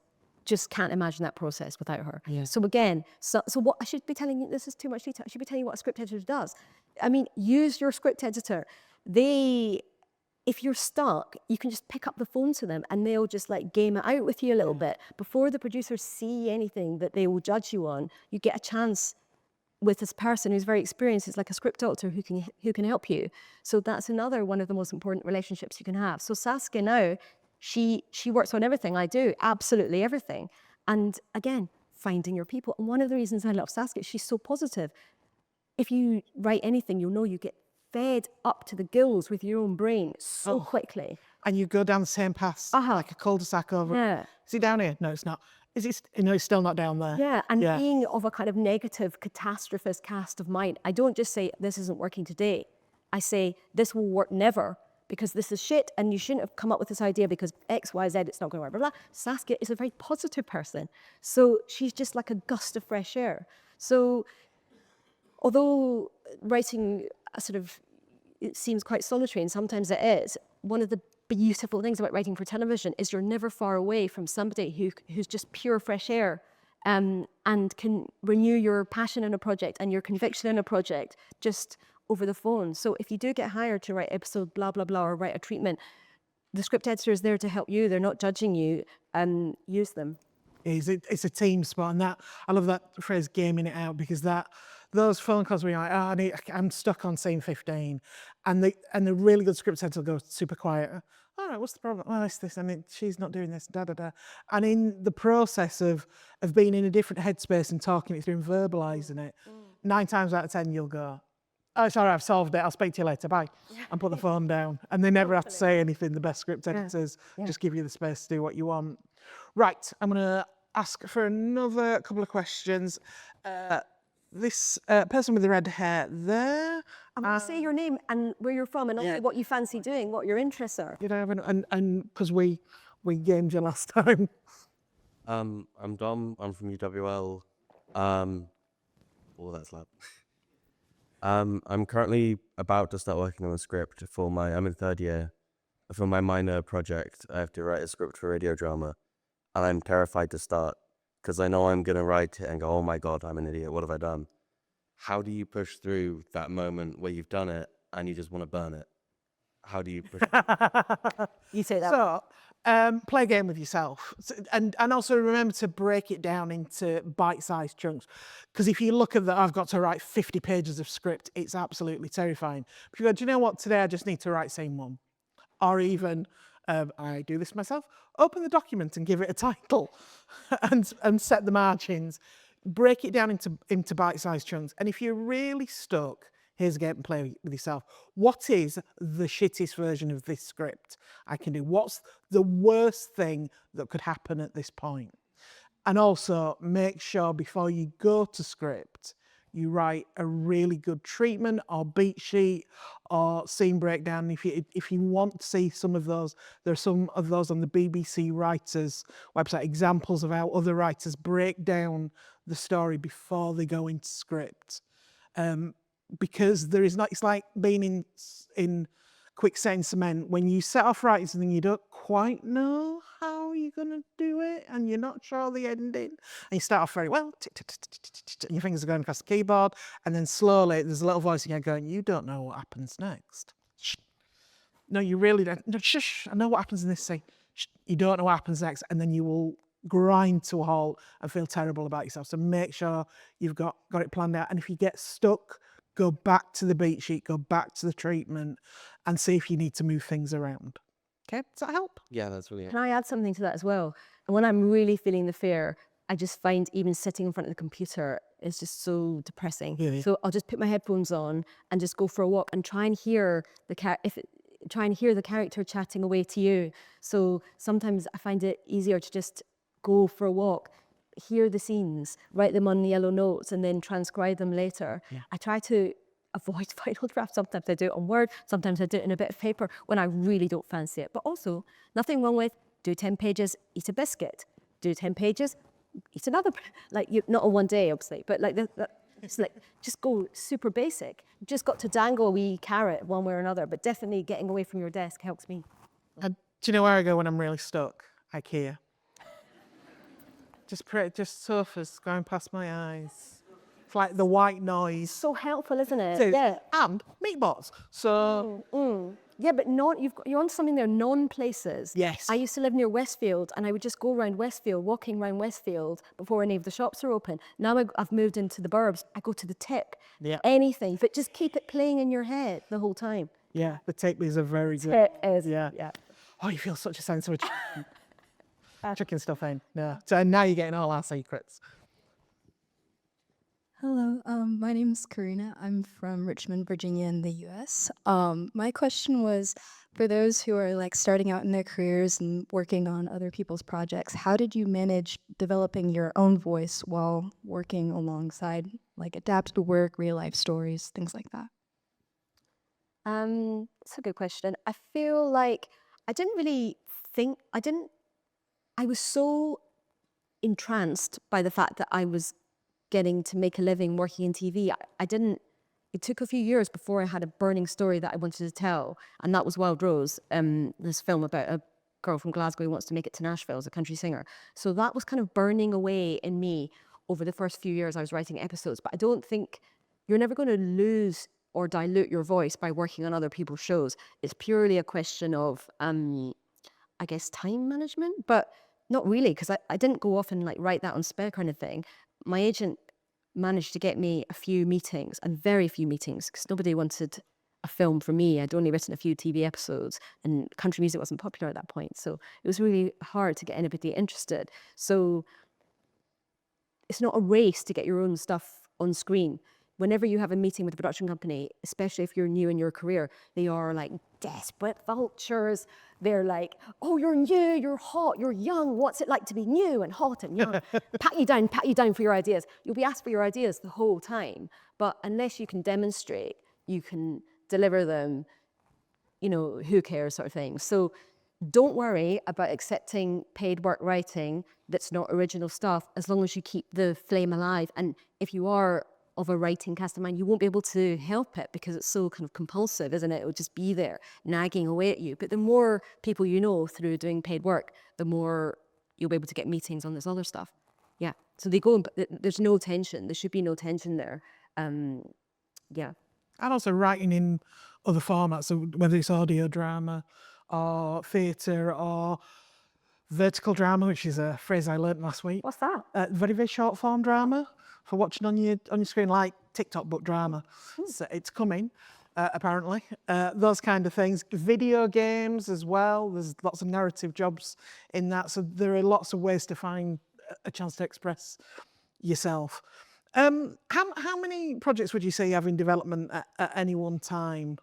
just can't imagine that process without her. Yeah. So again, so what I should be telling you, this is too much detail, I should be telling you what a script editor does. I mean, use your script editor. If you're stuck, you can just pick up the phone to them and they'll just game it out with you a little bit. Before the producers see anything that they will judge you on, you get a chance with this person who's very experienced. It's like a script doctor who can help you. So that's another one of the most important relationships you can have. So Saskia now, she works on everything I do, absolutely everything. And again, finding your people. And one of the reasons I love Saskia, she's so positive. If you write anything, you'll know you get fed up to the gills with your own brain so quickly. And you go down the same path, like a cul-de-sac over. Yeah. Is it down here? No, it's not. Is it? No, it's still not down there. Yeah, and being of a kind of negative catastrophist cast of mind, I don't just say, this isn't working today. I say, this will work never, because this is shit, and you shouldn't have come up with this idea because X, Y, Z, it's not going to work, blah, blah. Saskia is a very positive person. So she's just like a gust of fresh air. So although writing it seems quite solitary, and sometimes it is, one of the beautiful things about writing for television is you're never far away from somebody who's just pure fresh air, and can renew your passion in a project and your conviction in a project just over the phone. So if you do get hired to write episode blah, blah, blah, or write a treatment, the script editor is there to help you. They're not judging you, and use them. It's a team sport, and that I love that phrase, gaming it out, because that those phone calls where you're like, oh, I'm stuck on scene 15, and the really good script editor will go super quiet. All right, what's the problem? Well, it's this, and she's not doing this, da da da. And in the process of being in a different headspace and talking it through and verbalising it, 9 times out of 10 you'll go, oh, it's all right, I've solved it, I'll speak to you later, bye. And put the phone down. And they never have to say anything, the best script editors just give you the space to do what you want. Right, I'm going to ask for another couple of questions. This person with the red hair there. I'm going to say your name and where you're from and also what you fancy doing, what your interests are. You know, and because we gamed you last time. I'm Dom. I'm from UWL. Oh, that's loud. I'm currently about to start working on a script for I'm in 3rd year. For my minor project, I have to write a script for radio drama. And I'm terrified to start because I know I'm going to write it and go, oh my God, I'm an idiot. What have I done? How do you push through that moment where you've done it and you just want to burn it? How do you push? You say that. So, play a game with yourself, and also remember to break it down into bite-sized chunks. Because if you look at that, I've got to write 50 pages of script. It's absolutely terrifying. If you go, do you know what? Today I just need to write scene 1, or even I do this myself. Open the document and give it a title, and set the margins. Break it down into bite-sized chunks. And if you're really stuck, here's a game to play with yourself. What is the shittest version of this script I can do? What's the worst thing that could happen at this point? And also make sure before you go to script, you write a really good treatment or beat sheet or scene breakdown. If you want to see some of those, there are some of those on the BBC Writers website, examples of how other writers break down the story before they go into script. Because there is not, it's like being in quicksand and cement. When you set off writing something, you don't quite know how you're going to do it, and you're not sure the ending. And you start off very well, and your fingers are going across the keyboard, and then slowly there's a little voice in your head going, you don't know what happens next. Shh. No, you really don't. No, shush, I know what happens in this scene. Shh. You don't know what happens next, and then you will grind to a halt and feel terrible about yourself. So make sure you've got it planned out. And if you get stuck, go back to the beat sheet, go back to the treatment, and see if you need to move things around. Okay, does that help? Yeah, that's really. Can I add something to that as well? And when I'm really feeling the fear, I just find even sitting in front of the computer is just so depressing. Yeah. So I'll just put my headphones on and just go for a walk and try and hear the character chatting away to you. So sometimes I find it easier to just go for a walk, hear the scenes, write them on the yellow notes, and then transcribe them later. Yeah. I try to avoid final draft. Sometimes I do it on Word, sometimes I do it in a bit of paper when I really don't fancy it. But also, nothing wrong with do 10 pages, eat a biscuit. Do 10 pages, eat another, not on one day, obviously, but it's like, just go super basic. You've just got to dangle a wee carrot one way or another, but definitely getting away from your desk helps me. And do you know where I go when I'm really stuck? IKEA. Just sofas going past my eyes. It's like the white noise. So helpful, isn't it? Dude, Yeah. And meatballs. So Yeah, but you're on something there, non-places. Yes. I used to live near Westfield, and I would just go around Westfield, walking around Westfield before any of the shops are open. Now I've moved into the burbs. I go to the Tip. Yeah. Anything, but just keep it playing in your head the whole time. yeah, the tape is a very good. Tip is, Yeah. yeah. Oh, you feel such a sense of chucking stuff in. Yeah. So now you're getting all our secrets. Hello, my name's Karina. I'm from Richmond, Virginia in the US. My question was, for those who are starting out in their careers and working on other people's projects, how did you manage developing your own voice while working alongside adapted work, real life stories, things like that? That's a good question. I feel like I didn't really think, I was so entranced by the fact that I was getting to make a living working in TV. It took a few years before I had a burning story that I wanted to tell, and that was Wild Rose, this film about a girl from Glasgow who wants to make it to Nashville as a country singer. So that was kind of burning away in me over the first few years I was writing episodes. But I don't think you're never going to lose or dilute your voice by working on other people's shows. It's purely a question of, I guess, time management, but not really, because I didn't go off and write that on spec kind of thing. My agent managed to get me a few meetings, and very few meetings, because nobody wanted a film from me. I'd only written a few TV episodes, and country music wasn't popular at that point. So it was really hard to get anybody interested. So it's not a race to get your own stuff on screen. Whenever you have a meeting with a production company, especially if you're new in your career, they are like desperate vultures. They're like, oh, you're new, you're hot, you're young. What's it like to be new and hot and young? Pat you down for your ideas. You'll be asked for your ideas the whole time. But unless you can demonstrate, you can deliver them, you know, who cares sort of thing. So don't worry about accepting paid work writing that's not original stuff, as long as you keep the flame alive. And if you are of a writing cast of mind, you won't be able to help it because it's so kind of compulsive, isn't it? It'll just be there nagging away at you. But the more people you know through doing paid work, the more you'll be able to get meetings on this other stuff. Yeah. So they go, there's no tension. There should be no tension there. Yeah. And also writing in other formats, so whether it's audio drama or theatre or vertical drama, which is a phrase I learnt last week. What's that? Very, very short form drama for watching on your screen, like TikTok book drama. So it's coming, apparently. Those kind of things. Video games as well. There's lots of narrative jobs in that. So there are lots of ways to find a chance to express yourself. How many projects would you say you have in development at any one time?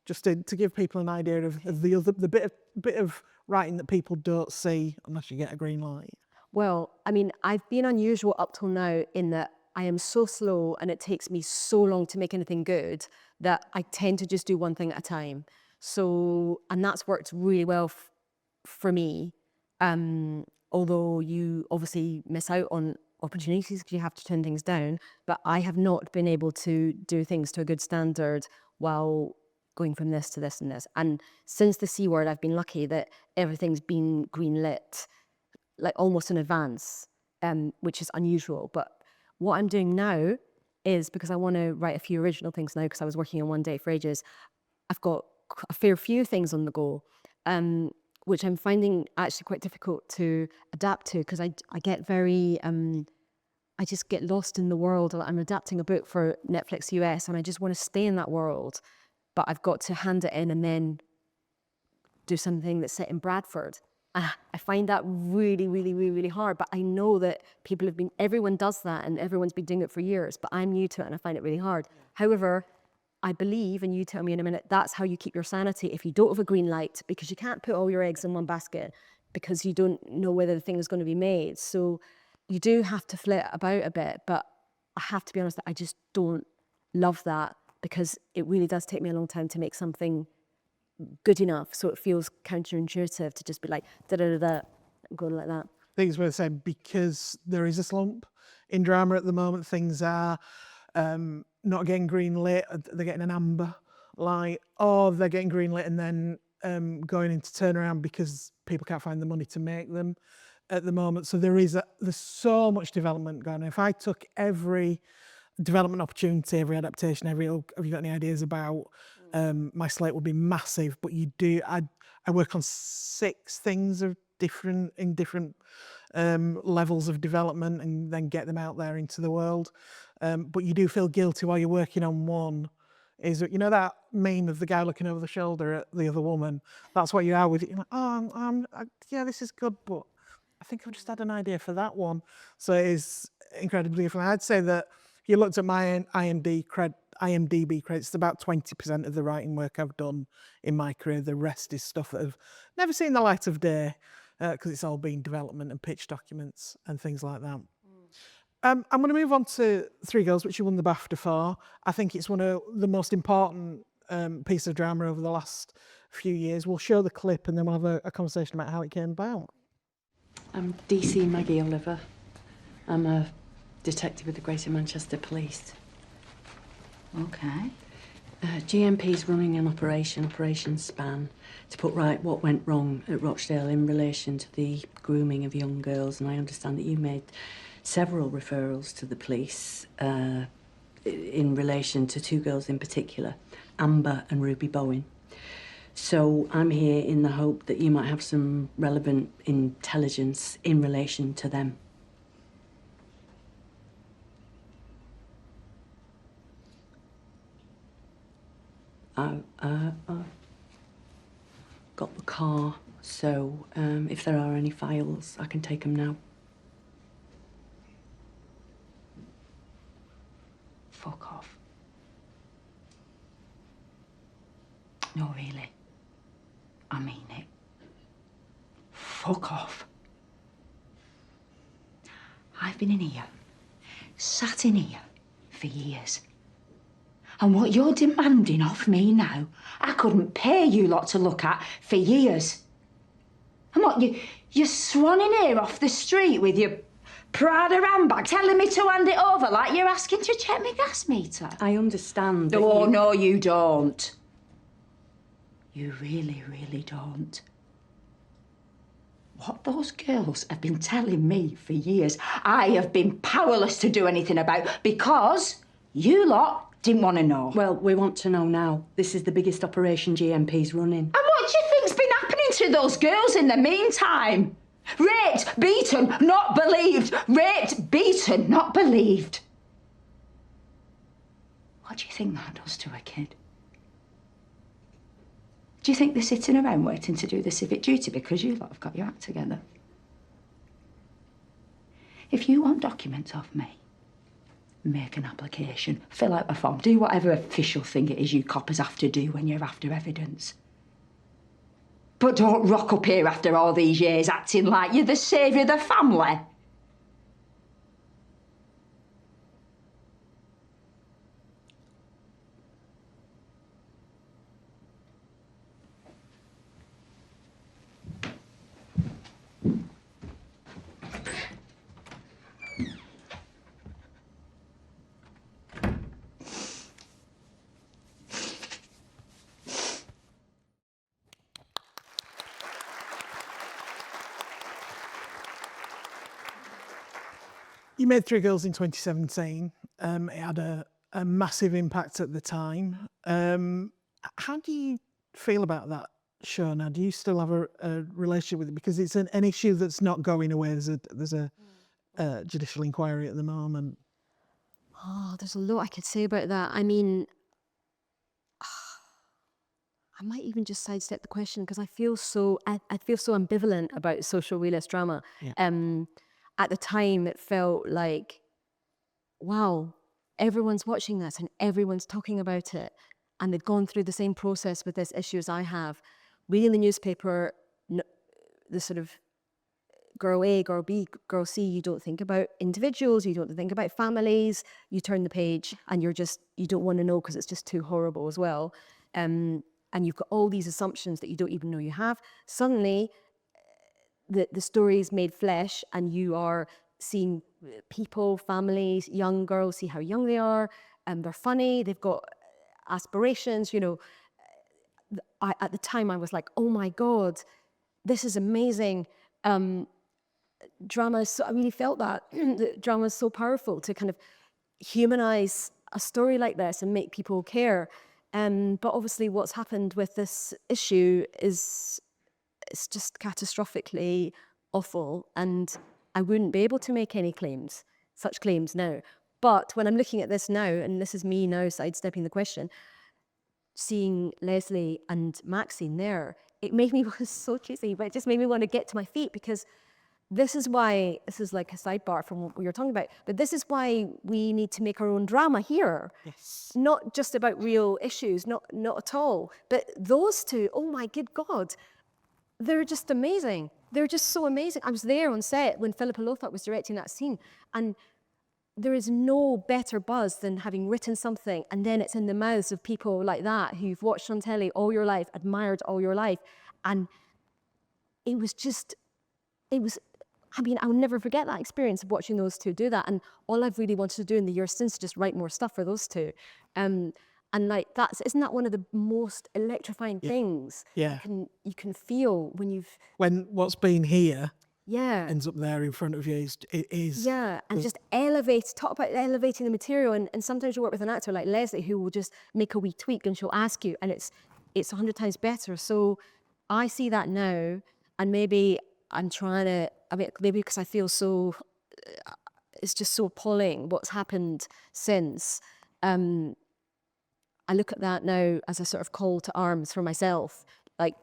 Just to give people an idea of the bit of writing that people don't see unless you get a green light. Well, I mean, I've been unusual up till now in that I am so slow and it takes me so long to make anything good that I tend to just do one thing at a time. So, and that's worked really well for me. Although you obviously miss out on opportunities because you have to turn things down, but I have not been able to do things to a good standard while going from this to this and this. And since the C word, I've been lucky that everything's been greenlit, like almost in advance, which is unusual. But what I'm doing now is, because I want to write a few original things now, because I was working on one day for ages, I've got a fair few things on the go, which I'm finding actually quite difficult to adapt to, because I get very, I just get lost in the world. I'm adapting a book for Netflix US and I just want to stay in that world, but I've got to hand it in and then do something that's set in Bradford. I find that really, really, really, really hard, but I know that everyone does that and everyone's been doing it for years, but I'm new to it and I find it really hard. However, I believe, and you tell me in a minute, that's how you keep your sanity if you don't have a green light, because you can't put all your eggs in one basket because you don't know whether the thing is going to be made. So you do have to flit about a bit, but I have to be honest, I just don't love that, because it really does take me a long time to make something good enough so it feels counterintuitive to just be like da-da-da-da, going like that. I think it's worth saying, because there is a slump in drama at the moment, things are not getting green lit, they're getting an amber light, or they're getting green lit and then going into turnaround because people can't find the money to make them at the moment. So there's so much development going on. If I took every development opportunity, every adaptation, have you got any ideas about, my slate would be massive. But I work on 6 things in different levels of development and then get them out there into the world. But you do feel guilty while you're working on one. Is that, you know, that meme of the guy looking over the shoulder at the other woman? That's what you are with it. You're like, oh, yeah, this is good, but I think I've just had an idea for that one. So it is incredibly different. I'd say that if you looked at my IMDb credits, it's about 20% of the writing work I've done in my career. The rest is stuff that have never seen the light of day, because it's all been development and pitch documents and things like that. I'm going to move on to Three Girls, which you won the BAFTA for. I think it's one of the most important pieces of drama over the last few years. We'll show the clip and then we'll have a conversation about how it came about. I'm DC Maggie Oliver. I'm a detective with the Greater Manchester Police. Okay. GMP's running an Operation Span, to put right what went wrong at Rochdale in relation to the grooming of young girls, and I understand that you made several referrals to the police in relation to 2 girls in particular, Amber and Ruby Bowen. So I'm here in the hope that you might have some relevant intelligence in relation to them. I've got the car, so if there are any files, I can take them now. Fuck off. No, really. I mean it. Fuck off. I've been in here, sat in here for years. And what you're demanding of me now, I couldn't pay you lot to look at for years. And what, you're swanning here off the street with your Prada handbag, telling me to hand it over like you're asking to check my gas meter? I understand that Oh, no, you don't. You really, really don't. What those girls have been telling me for years, I have been powerless to do anything about because you lot didn't want to know. Well, we want to know now. This is the biggest operation GMP's running. And what do you think's been happening to those girls in the meantime? Raped, beaten, not believed. Raped, beaten, not believed. What do you think that does to a kid? Do you think they're sitting around waiting to do the civic duty because you lot have got your act together? If you want documents off me, make an application, fill out a form, do whatever official thing it is you coppers have to do when you're after evidence. But don't rock up here after all these years acting like you're the saviour of the family. You made Three Girls in 2017. It had a massive impact at the time. How do you feel about that show now? Do you still have a relationship with it? Because it's an issue that's not going away. There's a judicial inquiry at the moment. Oh, there's a lot I could say about that. I mean, I might even just sidestep the question because I feel so ambivalent about social realist drama. Yeah. At the time, it felt like, wow, everyone's watching this and everyone's talking about it, and they've gone through the same process with this issue as I have. Reading the newspaper, the sort of girl A, girl B, girl C, you don't think about individuals, you don't think about families, you turn the page and you don't want to know because it's just too horrible as well. And you've got all these assumptions that you don't even know you have. Suddenly, the story is made flesh and you are seeing people, families, young girls, see how young they are, and they're funny, they've got aspirations, you know. At the time I was like, oh my God, this is amazing. Drama is so, I really felt that. Drama is so powerful to kind of humanize a story like this and make people care. But obviously what's happened with this issue is it's just catastrophically awful, and I wouldn't be able to make any such claims now. But when I'm looking at this now, and this is me now sidestepping the question, seeing Leslie and Maxine there, it made me, it was so cheesy, but it just made me want to get to my feet, because this is why, this is like a sidebar from what we were talking about, but this is why we need to make our own drama here. Yes. Not just about real issues, not at all. But those two, oh my good God, they're just amazing. They're just so amazing. I was there on set when Philippa Lothar was directing that scene, and there is no better buzz than having written something and then it's in the mouths of people like that who you've watched on telly all your life, admired all your life. And it was I mean, I'll never forget that experience of watching those two do that. And all I've really wanted to do in the years since is just write more stuff for those two. And like isn't that one of the most electrifying things? Yeah. You can feel when what's been here ends up there in front of you. It is. Yeah, and just talk about elevating the material. And sometimes you work with an actor like Leslie who will just make a wee tweak and she'll ask you, and it's 100 times better. So I see that now, and maybe I'm trying to, maybe because I feel so, it's just so appalling what's happened since. I look at that now as a sort of call to arms for myself. Like,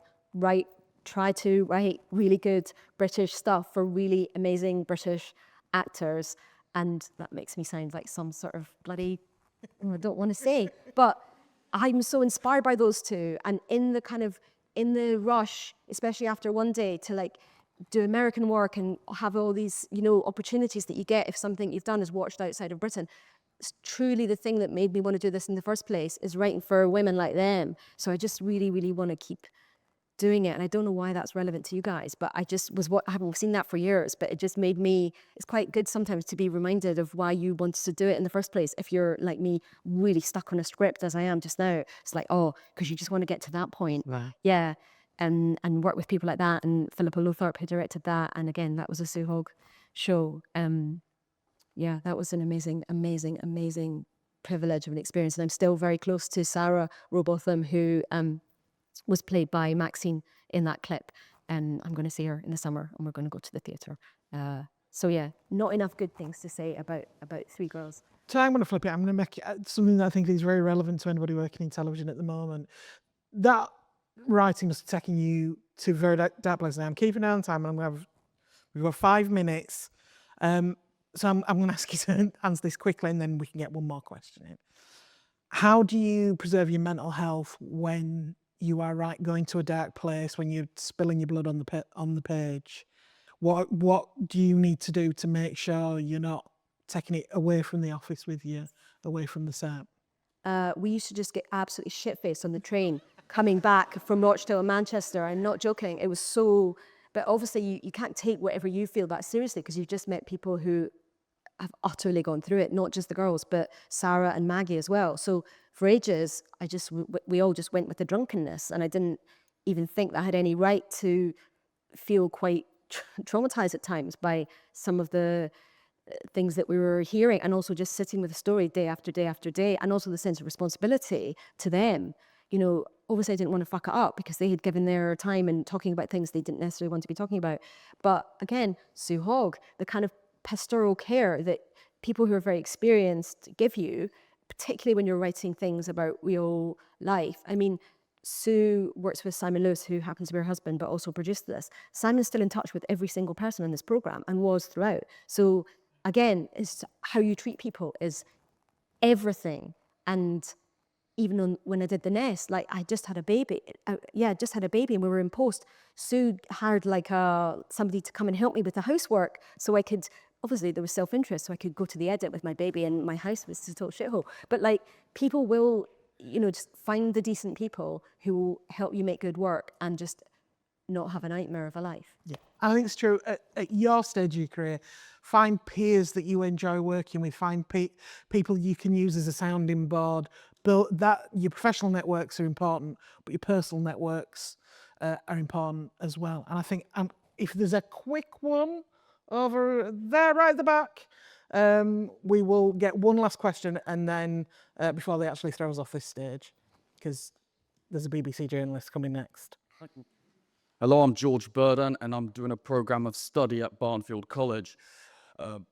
try to write really good British stuff for really amazing British actors. And that makes me sound like some sort of bloody, I don't want to say, but I'm so inspired by those two. And in the rush, especially after one day, to like do American work and have all these, opportunities that you get if something you've done is watched outside of Britain. It's truly the thing that made me want to do this in the first place, is writing for women like them. So I just really, really want to keep doing it. And I don't know why that's relevant to you guys, but I haven't seen that for years, but it just made me, it's quite good sometimes to be reminded of why you wanted to do it in the first place. If you're like me, really stuck on a script as I am just now, it's like, because you just want to get to that point. Right. Yeah. And work with people like that. And Philippa Lothorpe, who directed that. And again, that was a Sue Hogg show. Yeah, that was an amazing, amazing, amazing privilege of an experience. And I'm still very close to Sarah Robotham, who was played by Maxine in that clip. And I'm going to see her in the summer, and we're going to go to the theatre. So yeah, not enough good things to say about Three Girls. So I'm going to flip it. I'm going to make it something that I think is very relevant to anybody working in television at the moment. That writing is taking you to very dark places. Now I'm keeping down time, and we've got 5 minutes. So I'm going to ask you to answer this quickly, and then we can get one more question in. How do you preserve your mental health when you are going to a dark place, when you're spilling your blood on the page? What do you need to do to make sure you're not taking it away from the office with you, away from the set? We used to just get absolutely shit-faced on the train coming back from Rochdale and Manchester. I'm not joking. It was so... But obviously you can't take whatever you feel that seriously, because you've just met people who have utterly gone through it, not just the girls, but Sarah and Maggie as well. So for ages, we all just went with the drunkenness, and I didn't even think that I had any right to feel quite traumatized at times by some of the things that we were hearing, and also just sitting with the story day after day after day, and also the sense of responsibility to them. Obviously I didn't want to fuck it up because they had given their time and talking about things they didn't necessarily want to be talking about. But again, Sue Hogg, the kind of pastoral care that people who are very experienced give you, particularly when you're writing things about real life. I mean, Sue works with Simon Lewis, who happens to be her husband, but also produced this. Simon's still in touch with every single person in this program, and was throughout. So again, it's how you treat people is everything. And even when I did The Nest, like I just had a baby. And we were in post. Sue hired somebody to come and help me with the housework, so I could, obviously there was self-interest, so I could go to the edit with my baby, and my house was a total shithole. But like, people will, just find the decent people who will help you make good work and just not have a nightmare of a life. Yeah, I think it's true. At your stage of your career, find peers that you enjoy working with, find people you can use as a sounding board. Your professional networks are important, but your personal networks are important as well. And I think if there's a quick one over there right at the back, we will get one last question, and then before they actually throw us off this stage, because there's a BBC journalist coming next. Hello, I'm George Burden, and I'm doing a program of study at Barnfield College. Can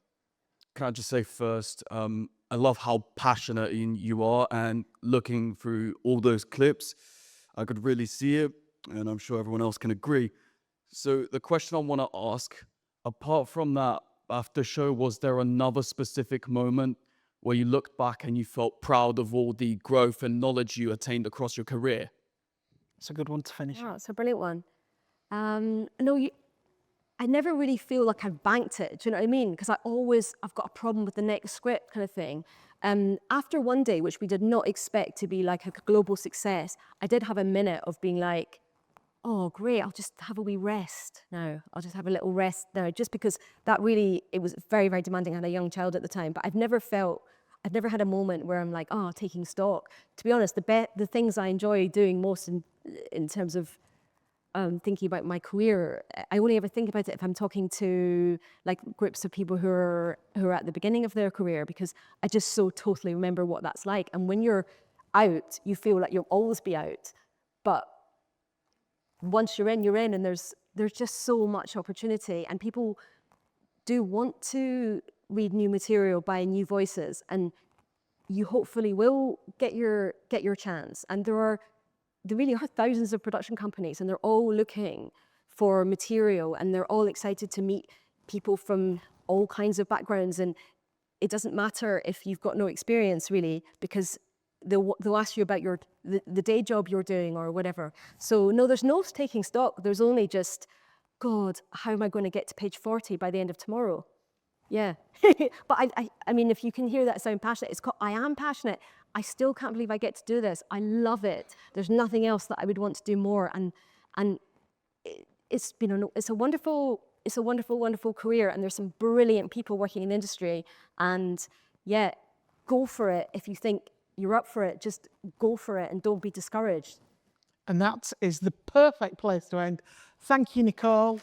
I just say first, I love how passionate you are, and looking through all those clips, I could really see it, and I'm sure everyone else can agree. So the question I want to ask, apart from that after show, was there another specific moment where you looked back and you felt proud of all the growth and knowledge you attained across your career? It's a good one to finish. Oh, it's a brilliant one. I never really feel like I've banked it, do you know what I mean? Because I've got a problem with the next script kind of thing. After One Day, which we did not expect to be like a global success, I did have a minute of being like, oh, great, I'll just have a wee rest now. I'll just have a little rest now, just because it was very, very demanding. I had a young child at the time, but I've never had a moment where I'm like, taking stock. To be honest, the things I enjoy doing most in terms of thinking about my career, I only ever think about it if I'm talking to like groups of people who are at the beginning of their career, because I just so totally remember what that's like. And when you're out, you feel like you'll always be out, but once you're in, and there's just so much opportunity, and people do want to read new material by new voices, and you hopefully will get your chance. And there really are thousands of production companies, and they're all looking for material, and they're all excited to meet people from all kinds of backgrounds. And it doesn't matter if you've got no experience, really, because they'll ask you about the day job you're doing or whatever. So no, there's no taking stock. There's only just, God, how am I going to get to page 40 by the end of tomorrow? Yeah. But I mean, if you can hear that sound passionate, I am passionate. I still can't believe I get to do this. I love it. There's nothing else that I would want to do more. And it's a wonderful, wonderful career. And there's some brilliant people working in the industry. And yeah, go for it. If you think you're up for it, just go for it and don't be discouraged. And that is the perfect place to end. Thank you, Nicole.